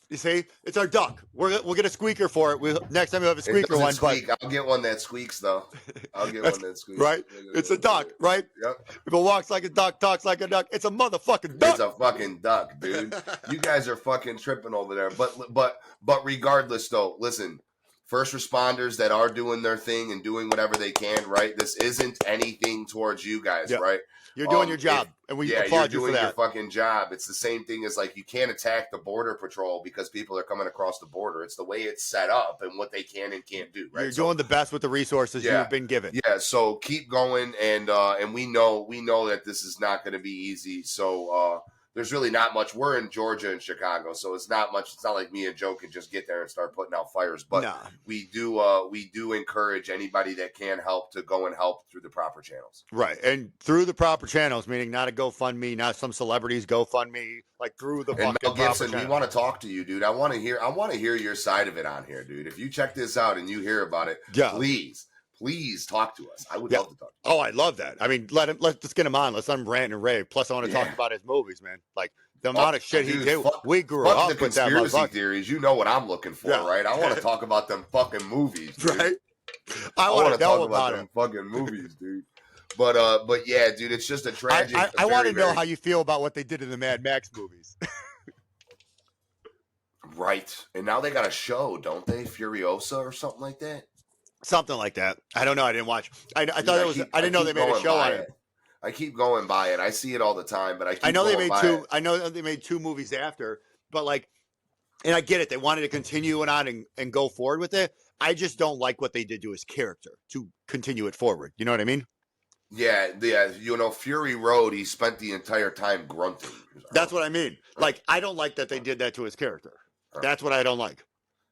You see, it's our duck. We'll get a squeaker for it. Next time we have a squeaker one. Squeak. I'll get one that squeaks though. I'll get one that squeaks. Right? It's a duck, right? Yep. If it walks like a duck, talks like a duck, it's a motherfucking duck. It's a fucking duck, dude. You guys are fucking tripping over there. But regardless, though, listen. First responders that are doing their thing and doing whatever they can, right? This isn't anything towards you guys, right? You're doing your job, and we applaud you for that. You're doing your fucking job. It's the same thing as like you can't attack the border patrol because people are coming across the border. It's the way it's set up and what they can and can't do, right? You're doing the best with the resources you've been given. Yeah, so keep going, and we know that this is not going to be easy. So there's really not much. We're in Georgia and Chicago, so it's not much. It's not like me and Joe can just get there and start putting out fires. But we do encourage anybody that can help to go and help through the proper channels. Right, and through the proper channels, meaning not a GoFundMe, not some celebrities GoFundMe, like through the fucking Mel Gibson, proper we want to talk to you, dude. I want to hear your side of it on here, dude. If you check this out and you hear about it, please talk to us. I would love to talk to you. Oh, I love that. I mean, let's get him on. Let's let him rant and rave. Plus, I want to talk about his movies, man. Like the amount of shit he did. We grew up the with that conspiracy theories. You know what I'm looking for, right? I want to talk about them fucking movies, dude. Right? I want to talk about them fucking movies, dude. But yeah, dude, it's just a tragic. I want to know how you feel about what they did in the Mad Max movies. Right, and now they got a show, don't they? Furiosa or something like that. Something like that. I don't know. I didn't watch. I thought it was. I didn't know they made a show on it. I keep going by it. I see it all the time, but I know they made two. I know they made two movies after, but like, and I get it. They wanted to continue it on and go forward with it. I just don't like what they did to his character to continue it forward. You know what I mean? Yeah. You know, Fury Road. He spent the entire time grunting. That's what I mean. Like, I don't like that they did that to his character. That's what I don't like.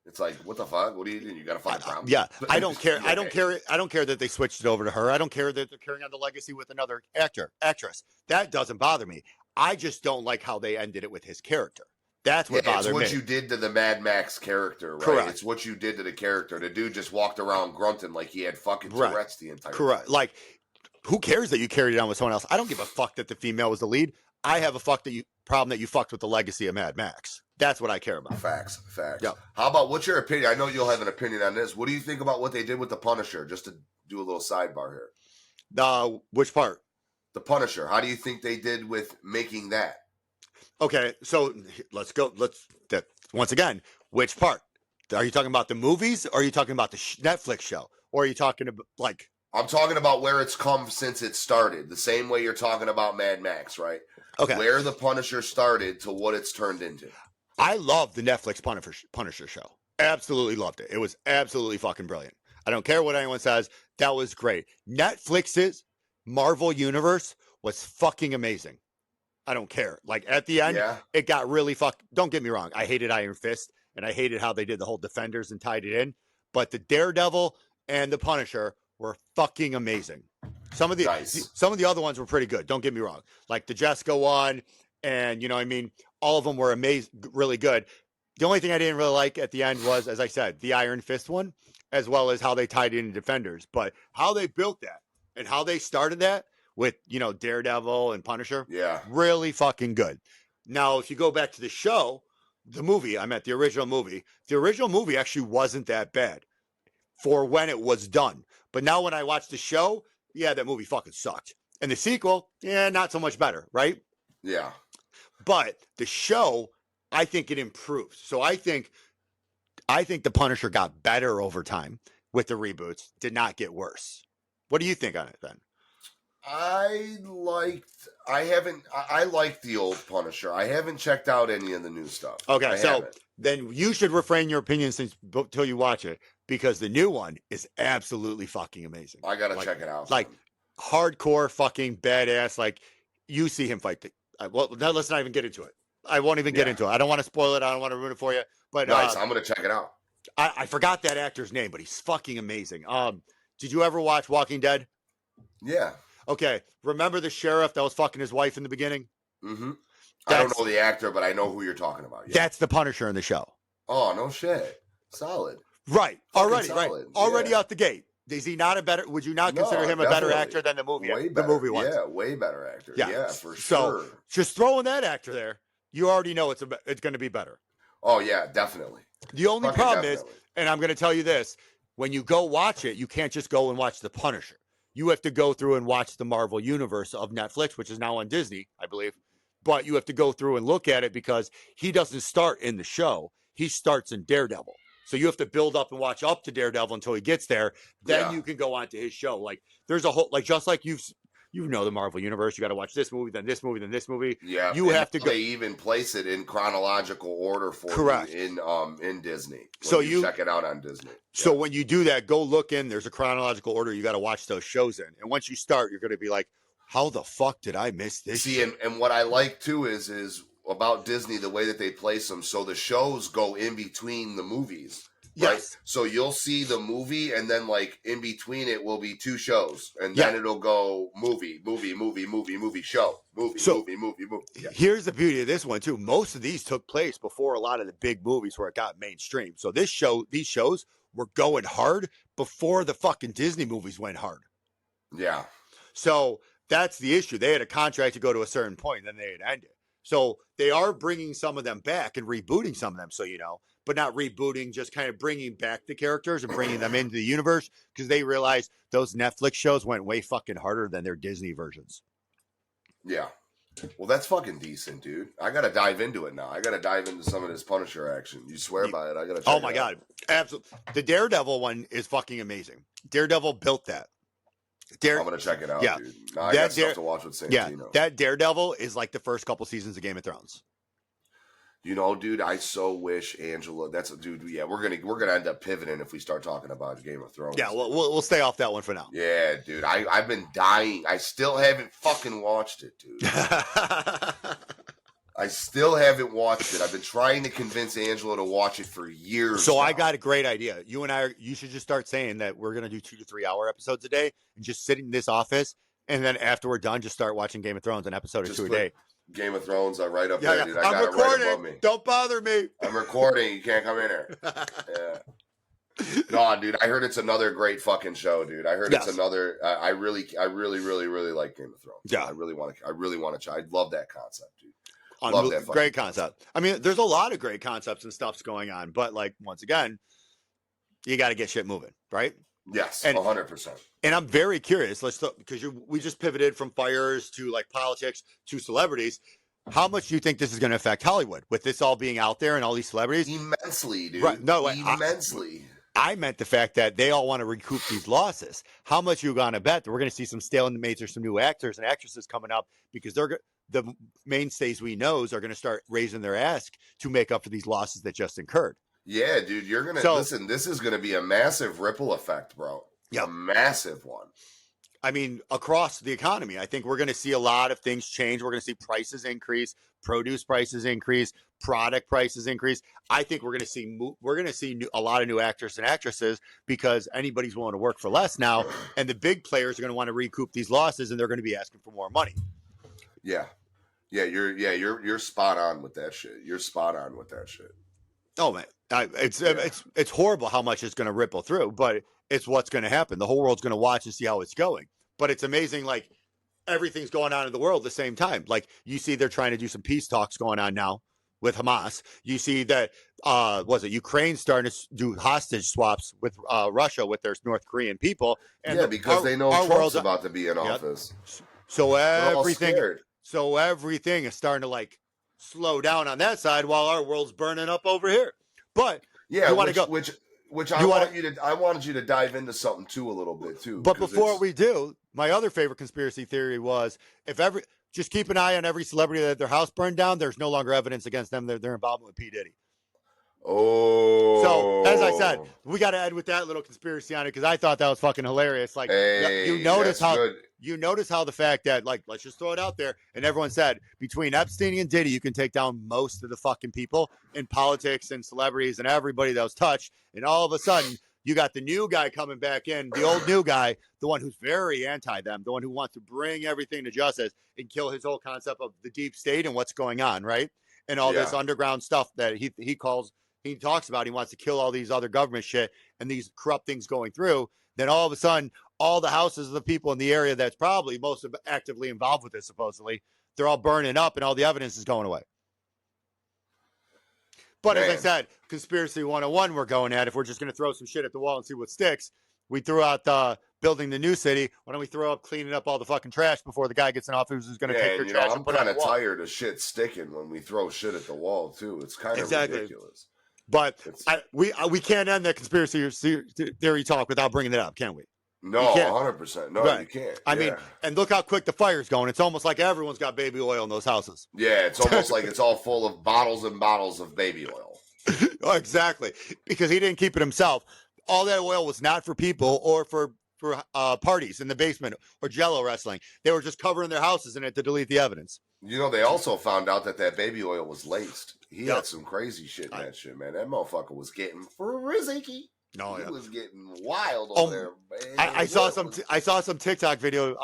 It's like, what the fuck? What do you do? You got to find a problem. Yeah, I don't care. I don't care. I don't care that they switched it over to her. I don't care that they're carrying on the legacy with another actress. That doesn't bother me. I just don't like how they ended it with his character. That's what bothered me. It's what you did to the Mad Max character, right? Correct. It's what you did to the character. The dude just walked around grunting like he had fucking Tourette's the entire time. Like, who cares that you carried it on with someone else? I don't give a fuck that the female was the lead. I have a problem that you fucked with the legacy of Mad Max. That's what I care about. Facts. Yeah. How about, what's your opinion? I know you'll have an opinion on this. What do you think about what they did with the Punisher? Just to do a little sidebar here. Which part? The Punisher. How do you think they did with making that? Okay, so let's go. Once again, which part? Are you talking about the movies? Or are you talking about the Netflix show? Or are you talking about like? I'm talking about where it's come since it started. The same way you're talking about Mad Max, right? Okay. Where the Punisher started to what it's turned into. I love the Netflix Punisher show. Absolutely loved it. It was absolutely fucking brilliant. I don't care what anyone says. That was great. Netflix's Marvel Universe was fucking amazing. I don't care. Like at the end, it got really don't get me wrong. I hated Iron Fist and I hated how they did the whole Defenders and tied it in. But the Daredevil and the Punisher were fucking amazing. Some of the other ones were pretty good. Don't get me wrong. Like the Jessica one and, you know what I mean? All of them were amazing, really good. The only thing I didn't really like at the end was, as I said, the Iron Fist one, as well as how they tied it into Defenders. But how they built that and how they started that with, you know, Daredevil and Punisher, really fucking good. Now, if you go back to the show, the original movie actually wasn't that bad for when it was done. But now when I watch the show, yeah, that movie fucking sucked. And the sequel, yeah, not so much better, right? Yeah. But the show, I think it improves. So I think the Punisher got better over time with the reboots, did not get worse. What do you think on it then? I liked the old Punisher. I haven't checked out any of the new stuff. Okay, so then you should refrain your opinion until you watch it, because the new one is absolutely fucking amazing. I gotta check it out. Like hardcore fucking badass. Like you see him fight. Well, now let's not even get into it. I won't even get into it. I don't want to spoil it. I don't want to ruin it for you. But nice. I'm gonna check it out. I forgot that actor's name, but he's fucking amazing. Did you ever watch Walking Dead? Yeah. Okay. Remember the sheriff that was fucking his wife in the beginning? Mm-hmm. I don't know the actor, but I know who you're talking about. Yeah. That's the Punisher in the show. Oh, no shit. Solid. Right. Already, solid. right. Already out the gate. Is he not a better? Would you not consider him a better actor than the movie? Way the better. movie was. Yeah, way better actor. Yeah, for sure. So just throwing that actor there, you already know it's going to be better. Oh yeah, definitely. The only problem is, and I'm going to tell you this: when you go watch it, you can't just go and watch The Punisher. You have to go through and watch the Marvel Universe of Netflix, which is now on Disney, I believe. But you have to go through and look at it because he doesn't start in the show; he starts in Daredevil. So you have to build up and watch up to Daredevil until he gets there. Then you can go on to his show. Like there's a whole, like just like you know the Marvel Universe. You got to watch this movie, then this movie, then this movie. Yeah, you have to go. They even place it in chronological order for you in Disney. So you check it out on Disney. So when you do that, go look in. There's a chronological order. You got to watch those shows in, and once you start, you're going to be like, "How the fuck did I miss this?" See, and what I like too is about Disney the way that they place them. So the shows go in between the movies. Yes. Right? So you'll see the movie, and then like in between it will be two shows, and then it'll go movie, show, movie. Yeah. Here's the beauty of this one too. Most of these took place before a lot of the big movies where it got mainstream. So these shows were going hard before the fucking Disney movies went hard. Yeah. So that's the issue. They had a contract to go to a certain point, and then they had ended. So they are bringing some of them back and rebooting some of them, so you know, but not rebooting, just kind of bringing back the characters and bringing them into the universe because they realized those Netflix shows went way fucking harder than their Disney versions. Yeah. Well, that's fucking decent, dude. I got to dive into it now. I got to dive into some of this Punisher action. You swear by it. I got to check Oh, my God. Absolutely. The Daredevil one is fucking amazing. Daredevil built that. I'm going to check it out, dude. Now I got stuff to watch with Santino. Yeah, that Daredevil is like the first couple seasons of Game of Thrones. You know, dude, I so wish Angela. Yeah, we're gonna end up pivoting if we start talking about Game of Thrones. Yeah, we'll stay off that one for now. Yeah, dude, I've been dying. I still haven't fucking watched it, dude. I still haven't watched it. I've been trying to convince Angela to watch it for years. So now. I got a great idea. You and you should just start saying that we're gonna do 2 to 3 hour episodes a day, and just sit in this office, and then after we're done, just start watching Game of Thrones, an episode or two a day. Game of Thrones, right up there, dude. I got recording. It right above me. Don't bother me. I'm recording. You can't come in here. Yeah. No, dude. I heard it's another great fucking show, dude. I heard it's another. I really like Game of Thrones. Yeah. I really want to try. I love that concept, dude. Love that great concept. I mean, there's a lot of great concepts and stuff's going on, but like once again, you got to get shit moving, right? Yes, 100%. And I'm very curious. Because we just pivoted from fires to like politics to celebrities. How much do you think this is going to affect Hollywood with this all being out there and all these celebrities? Immensely, dude. Right. No, immensely. I meant the fact that they all want to recoup these losses. How much you going to bet that we're going to see some stalemates or some new actors and actresses coming up because the mainstays we know are going to start raising their ask to make up for these losses that just incurred. Yeah, dude, you're going to listen. This is going to be a massive ripple effect, bro. Yeah, a massive one. I mean, across the economy, I think we're going to see a lot of things change. We're going to see prices increase, produce prices increase, product prices increase. I think we're going to see a lot of new actors and actresses because anybody's willing to work for less now, and the big players are going to want to recoup these losses, and they're going to be asking for more money. Yeah, you're spot on with that shit. You're spot on with that shit. Oh man, it's horrible how much it's going to ripple through, but it's what's going to happen. The whole world's going to watch and see how it's going. But it's amazing, like everything's going on in the world at the same time. Like you see, they're trying to do some peace talks going on now with Hamas. You see that was it Ukraine starting to do hostage swaps with Russia with their North Korean people, and Yeah, because they know Trump's world's about to be in yep. office. So They're all scared. everything is starting to like slow down on that side while our world's burning up over here. But Yeah, you want to go, which I wanted you to dive into something too a little bit too. But before we do, my other favorite conspiracy theory was just keep an eye on every celebrity that their house burned down. There's no longer evidence against them. Their involvement with P. Diddy. Oh. So as I said, we got to end with that little conspiracy on it because I thought that was fucking hilarious. Like you notice how the fact that like let's just throw it out there, and everyone said between Epstein and Diddy, you can take down most of the fucking people in politics and celebrities and everybody that was touched, and all of a sudden. You got the new guy coming back in, the old new guy, the one who's very anti them, the one who wants to bring everything to justice and kill his whole concept of the deep state and what's going on, right? And all this underground stuff that he talks about. He wants to kill all these other government shit and these corrupt things going through. Then all of a sudden, all the houses of the people in the area that's probably most actively involved with this, supposedly, they're all burning up and all the evidence is going away. But as I said, conspiracy 101 we're going at. If we're just going to throw some shit at the wall and see what sticks, we threw out building the new city. Why don't we throw up cleaning up all the fucking trash before the guy gets in office who's going to take your trash and put it on the wall? I'm kind of tired of shit sticking when we throw shit at the wall, too. It's kind of ridiculous. But we can't end that conspiracy theory talk without bringing it up, can we? No, 100%. No, you can't. I mean, and look how quick the fire's going. It's almost like everyone's got baby oil in those houses. Yeah, it's almost like it's all full of bottles and bottles of baby oil. Oh, exactly. Because he didn't keep it himself. All that oil was not for people or for parties in the basement or Jello wrestling. They were just covering their houses in it to delete the evidence. You know, they also found out that baby oil was laced. He had some crazy shit in that shit, man. That motherfucker was getting frizzy. No, he was getting wild over there, man. I saw some TikTok video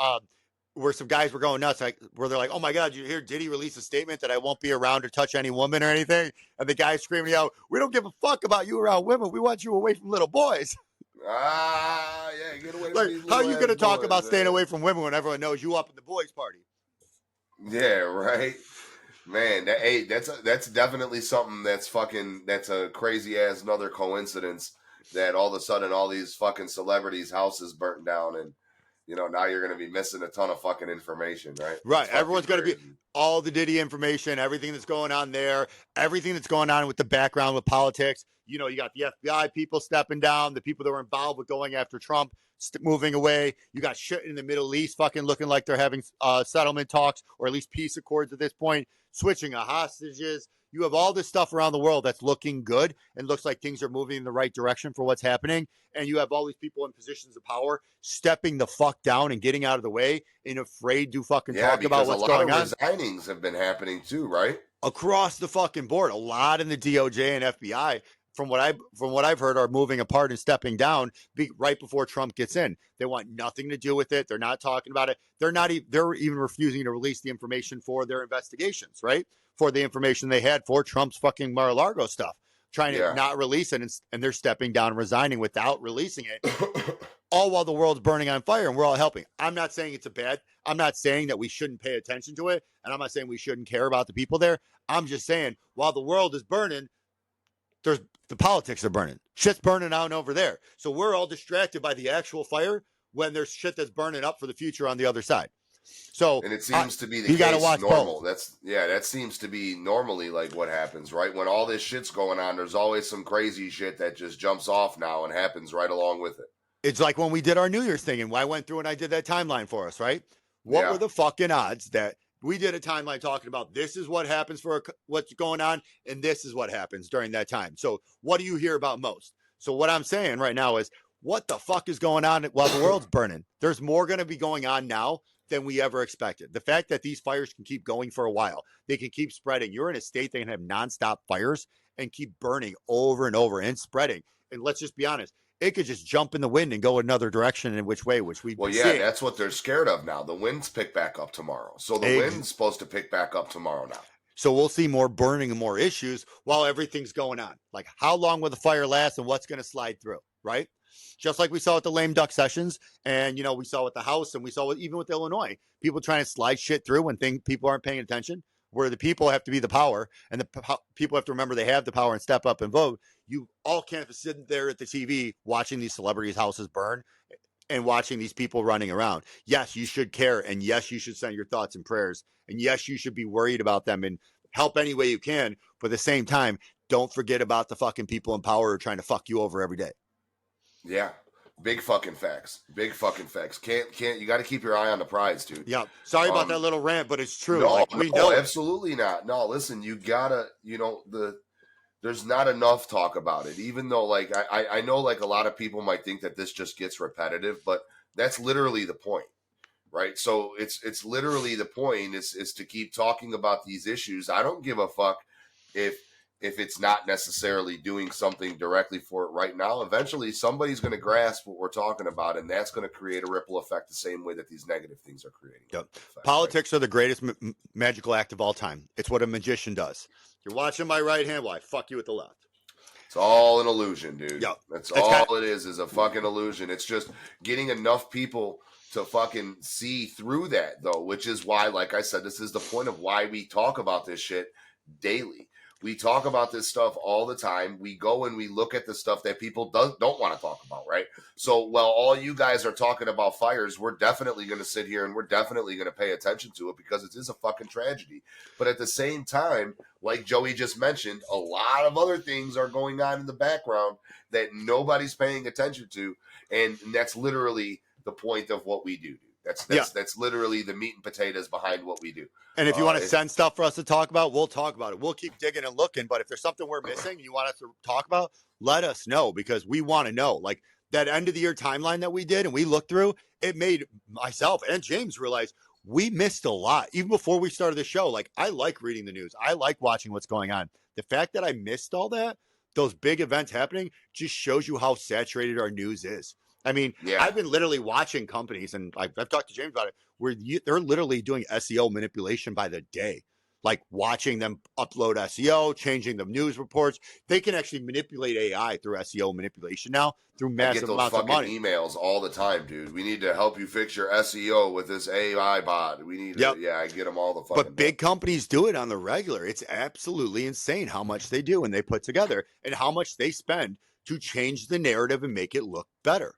where some guys were going nuts, where they're like, "Oh my God, you hear Diddy release a statement that I won't be around to touch any woman or anything?" And the guy's screaming out, "We don't give a fuck about you around women. We want you away from little boys." Yeah, get away. Like, how are you going to talk about staying away from women when everyone knows you up in the boys' party? Yeah, right. Man, that's definitely something that's a crazy ass another coincidence. That all of a sudden all these fucking celebrities' houses burnt down and, you know, now you're going to be missing a ton of fucking information, right? Right. Everyone's going to be all the Diddy information, everything that's going on there, everything that's going on with the background with politics. You know, you got the FBI people stepping down, the people that were involved with going after Trump moving away. You got shit in the Middle East fucking looking like they're having settlement talks or at least peace accords at this point, switching of hostages. You have all this stuff around the world that's looking good and looks like things are moving in the right direction for what's happening. And you have all these people in positions of power stepping the fuck down and getting out of the way and afraid to fucking talk about what's going on. A lot of resignings have been happening too, right? Across the fucking board. A lot in the DOJ and FBI, from what I've heard, are moving apart and stepping down right before Trump gets in. They want nothing to do with it. They're not talking about it. They're even refusing to release the information for their investigations, right? For the information they had for Trump's fucking Mar-a-Lago stuff, trying to not release it, and they're stepping down and resigning without releasing it, all while the world's burning on fire and we're all helping. I'm not saying it's I'm not saying that we shouldn't pay attention to it, and I'm not saying we shouldn't care about the people there. I'm just saying while the world is burning, the politics are burning. Shit's burning out over there. So we're all distracted by the actual fire when there's shit that's burning up for the future on the other side. So, and it seems to be the case normal. That seems to be normally like what happens, right? When all this shit's going on, there's always some crazy shit that just jumps off now and happens right along with it. It's like when we did our New Year's thing and I went through and I did that timeline for us, right? What were the fucking odds that we did a timeline talking about this is what happens for what's going on and this is what happens during that time. So what do you hear about most? So what I'm saying right now is what the fuck is going on while the world's burning? There's more going to be going on now than we ever expected. The fact that these fires can keep going for a while, they can keep spreading. You're in a state that can have nonstop fires and keep burning over and over and spreading. And let's just be honest, it could just jump in the wind and go another direction in which way, which we seeing. That's what they're scared of now. The winds pick back up tomorrow. So the wind's supposed to pick back up tomorrow now. So we'll see more burning and more issues while everything's going on. Like how long will the fire last and what's going to slide through, right? Just like we saw at the lame duck sessions, and we saw with the House, and we saw even with Illinois, people trying to slide shit through when people aren't paying attention. where the people have to be the power, and the people have to remember they have the power and step up and vote. You all can't be sitting there at the TV watching these celebrities' houses burn and watching these people running around. Yes, you should care, and yes, you should send your thoughts and prayers, and yes, you should be worried about them and help any way you can. But at the same time, don't forget about the fucking people in power who are trying to fuck you over every day. Yeah. Big fucking facts. Big fucking facts. Can't you got to keep your eye on the prize, dude. Yeah. Sorry about that little rant, but it's true. No, like, we know absolutely not. No, listen, you gotta, there's not enough talk about it. Even though, like, I know, like, a lot of people might think that this just gets repetitive, but that's literally the point, right? So it's literally the point is to keep talking about these issues. I don't give a fuck if it's not necessarily doing something directly for it right now. Eventually, somebody's going to grasp what we're talking about, and that's going to create a ripple effect the same way that these negative things are creating. Yep. Politics are the greatest magical act of all time. It's what a magician does. You're watching my right hand, well, I fuck you with the left. It's all an illusion, dude. Yep. That's all it is a fucking illusion. It's just getting enough people to fucking see through that, though, which is why, like I said, this is the point of why we talk about this shit daily. We talk about this stuff all the time. We go and we look at the stuff that people don't want to talk about, right? So while all you guys are talking about fires, we're definitely going to sit here and we're definitely going to pay attention to it because it is a fucking tragedy. But at the same time, like Joey just mentioned, a lot of other things are going on in the background that nobody's paying attention to. And that's literally the point of what we do. That's literally the meat and potatoes behind what we do. And if you want to send stuff for us to talk about, we'll talk about it. We'll keep digging and looking. But if there's something we're missing and you want us to talk about, let us know because we want to know. Like that end of the year timeline that we did and we looked through, it made myself and James realize we missed a lot. Even before we started the show, like I like reading the news. I like watching what's going on. The fact that I missed all that, those big events happening, just shows you how saturated our news is. I mean, I've been literally watching companies, and I've talked to James about it, where they're literally doing SEO manipulation by the day, like watching them upload SEO, changing the news reports. They can actually manipulate AI through SEO manipulation now through massive amounts of money. Emails all the time, dude. We need to help you fix your SEO with this AI bot. We need to, I get them all the fucking But big companies do it on the regular. It's absolutely insane how much they do and they put together and how much they spend to change the narrative and make it look better.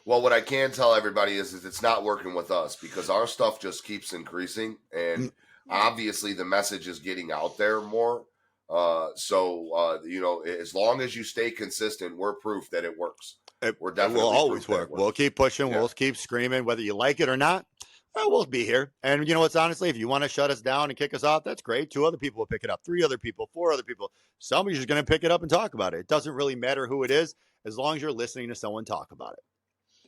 Well, what I can tell everybody is it's not working with us because our stuff just keeps increasing. And obviously the message is getting out there more. So, as long as you stay consistent, we're proof that it works. We're definitely will always work. We'll keep pushing. Yeah. We'll keep screaming, whether you like it or not. We'll be here. And you know what's honestly, if you want to shut us down and kick us off, that's great. 2 other people will pick it up. 3 other people, 4 other people. Somebody's just going to pick it up and talk about it. It doesn't really matter who it is, as long as you're listening to someone talk about it.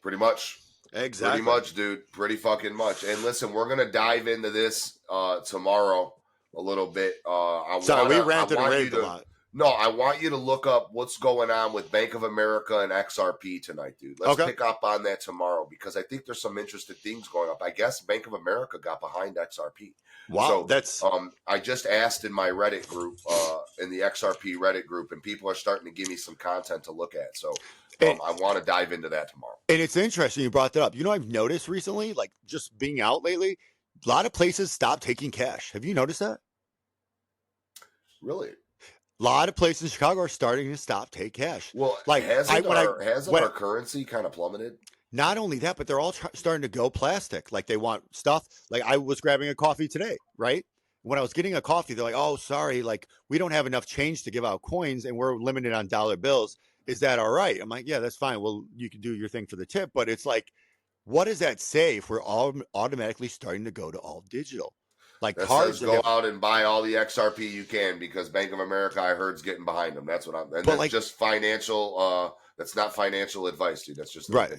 Pretty much. Exactly. Pretty much, dude. Pretty fucking much. And listen, we're going to dive into this tomorrow a little bit. We ranted and raved a lot. No, I want you to look up what's going on with Bank of America and XRP tonight, dude. Let's pick up on that tomorrow because I think there's some interesting things going up. I guess Bank of America got behind XRP. Wow, so, that's. I just asked in my Reddit group, in the XRP Reddit group, and people are starting to give me some content to look at. So I want to dive into that tomorrow. And it's interesting you brought that up. You know, I've noticed recently, like just being out lately, a lot of places stopped taking cash. Have you noticed that? Really? A lot of places in Chicago are starting to stop take cash. Well, like hasn't our currency kind of plummeted? Not only that, but they're all starting to go plastic. Like they want stuff. Like I was grabbing a coffee today, right? When I was getting a coffee, they're like, "Oh, sorry, like we don't have enough change to give out coins, and we're limited on dollar bills. Is that all right?" I'm like, "Yeah, that's fine. Well, you can do your thing for the tip." But it's like, what does that say if we're all automatically starting to go to all digital? Like that cards, says go out and buy all the XRP you can because Bank of America, I heard, is getting behind them. That's what I'm. And that's just financial. That's not financial advice, dude. That's just right.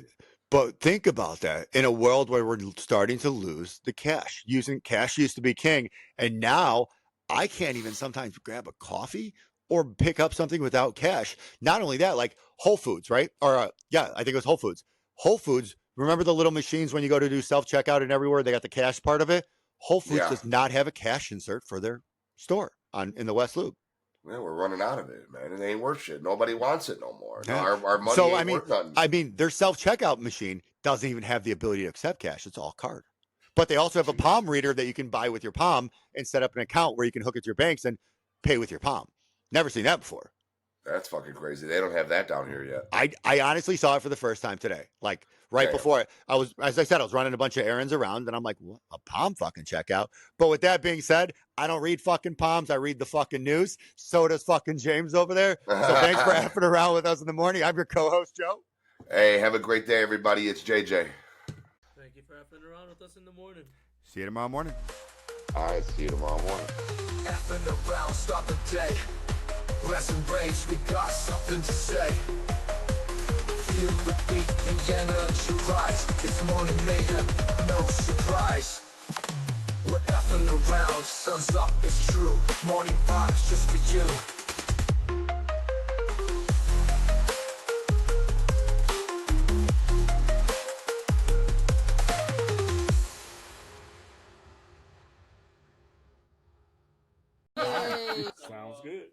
But think about that in a world where we're starting to lose the cash. Cash used to be king, and now I can't even sometimes grab a coffee or pick up something without cash. Not only that, like Whole Foods, right? Or I think it was Whole Foods. Whole Foods. Remember the little machines when you go to do self checkout and everywhere they got the cash part of it. Whole Foods does not have a cash insert for their store in the West Loop. Yeah, we're running out of it, man. It ain't worth shit. Nobody wants it no more. Yeah. Our money ain't worth nothing. I mean, their self-checkout machine doesn't even have the ability to accept cash. It's all card. But they also have a Palm reader that you can buy with your Palm and set up an account where you can hook it to your banks and pay with your Palm. Never seen that before. That's fucking crazy. They don't have that down here yet. I honestly saw it for the first time today. Like right before I was, as I said, I was running a bunch of errands around and I'm like, what? A Palm fucking checkout. But with that being said, I don't read fucking Palms. I read the fucking news. So does fucking James over there. So thanks for effing around with us in the morning. I'm your co-host, Joe. Hey, have a great day, everybody. It's JJ. Thank you for effing around with us in the morning. See you tomorrow morning. All right, see you tomorrow morning. Effing around, stop the day. Rest and rage, we got something to say. Feel the beat and energy rise. It's morning mayhem, no surprise. We're effing around, sun's up, it's true. Morning vibes just for you. Sounds good.